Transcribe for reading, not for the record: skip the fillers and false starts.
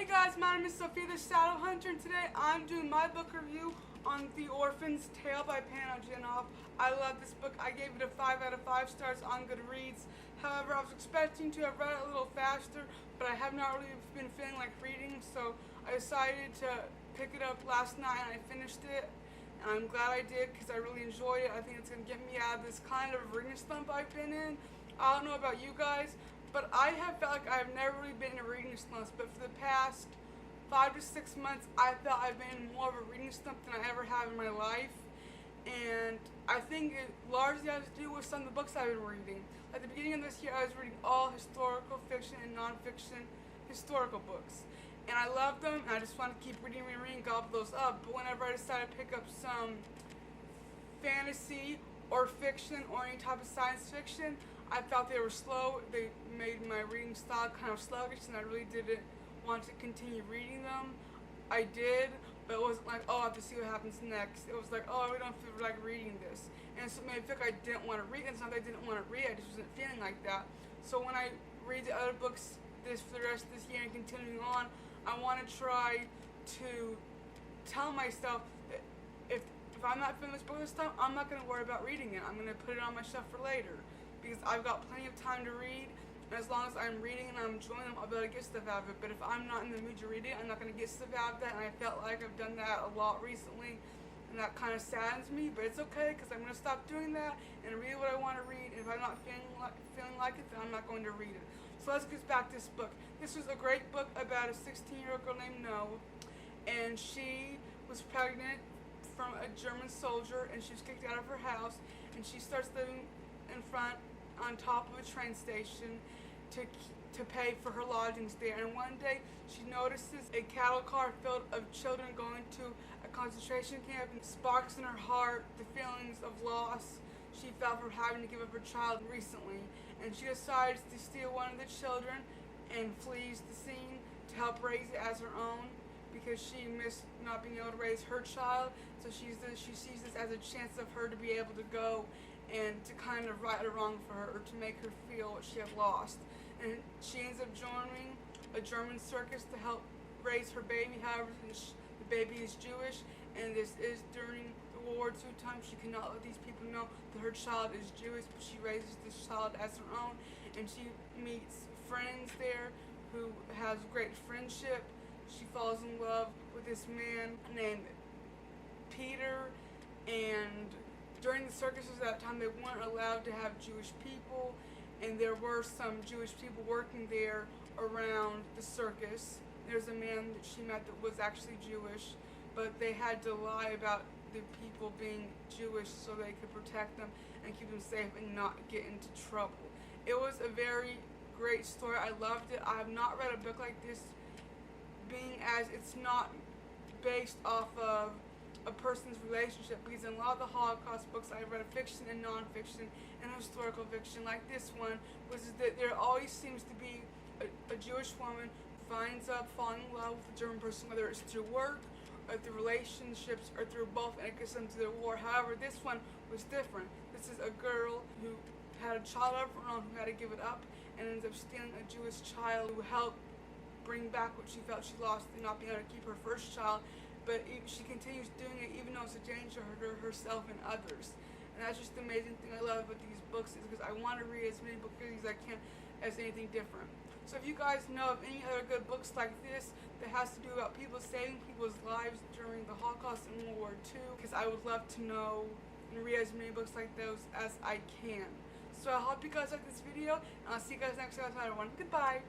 guys, my name is Sophia the Shadow Hunter, and today I'm doing my book review on The Orphan's Tale by Pam Jenoff. I love this book. I gave it a 5 out of 5 stars on Goodreads. However, I was expecting to have read it a little faster, but I have not really been feeling like reading, so I decided to pick it up last night and I finished it. And I'm glad I did because I really enjoyed it. I think it's going to get me out of this kind of reading slump I've been in. I don't know about you guys, but I have felt like I've never really been in a reading slump. But for the past 5 to 6 months, I felt I've been in more of a reading slump than I ever have in my life. And I think it largely has to do with some of the books I've been reading. At the beginning of this year, I was reading all historical fiction and non-fiction historical books. And I loved them, and I just wanted to keep reading, gobble those up. But whenever I decided to pick up some fantasy or fiction or any type of science fiction, I felt they were slow. They made my reading style kind of sluggish, and I really didn't want to continue reading them. I did, but it wasn't like, oh, I have to see what happens next. It was like, oh, I really don't feel like reading this. And so it made me feel like I didn't want to read it. It's not that I didn't want to read, I just wasn't feeling like that. So when I read the other books for the rest of this year and continuing on, I want to try to tell myself that if I'm not feeling this book this time, I'm not going to worry about reading it. I'm going to put it on my shelf for later because I've got plenty of time to read, and as long as I'm reading and I'm enjoying them, I'll be able to get stuff out of it. But if I'm not in the mood to read it, I'm not going to get stuff out of that, and I felt like I've done that a lot recently, and that kind of saddens me, but it's okay because I'm going to stop doing that and read what I want to read. And if I'm not feeling like it, then I'm not going to read it. So let's get back to this book. This was a great book about a 16-year-old girl named Noe, and she was pregnant from a German soldier, and she was kicked out of her house, and she starts living in front on top of a train station to pay for her lodgings there. And one day she notices a cattle car filled of children going to a concentration camp, and sparks in her heart the feelings of loss she felt from having to give up her child recently. And she decides to steal one of the children and flees the scene to help raise it as her own, because she missed not being able to raise her child. So she sees this as a chance of her to be able to go and to kind of right a wrong for her, or to make her feel what she had lost. And she ends up joining a German circus to help raise her baby. However, the baby is Jewish, and this is during the World War II time. She cannot let these people know that her child is Jewish, but she raises this child as her own, and she meets friends there who has great friendship. She falls in love with this man named Peter, and during the circuses at that time, they weren't allowed to have Jewish people, and there were some Jewish people working there around the circus. There's a man that she met that was actually Jewish, but they had to lie about the people being Jewish so they could protect them and keep them safe and not get into trouble. It was a very great story. I loved it. I have not read a book like this, being as it's not based off of a person's relationship, because in a lot of the Holocaust books I've read, fiction and non-fiction and historical fiction like this one, was that there always seems to be a Jewish woman who finds up falling in love with a German person, whether it's through work or through relationships or through both, and it gets them to the war. However, this one was different. This is a girl who had a child of her own, who had to give it up, and ends up stealing a Jewish child who helped bring back what she felt she lost and not being able to keep her first child. But she continues doing it even though it's a danger to herself and others. And that's just the amazing thing I love about these books, is because I want to read as many books as I can as anything different. So if you guys know of any other good books like this that has to do about people saving people's lives during the Holocaust and World War II, because I would love to know and read as many books like those as I can. So I hope you guys like this video, and I'll see you guys next time. Everyone, goodbye.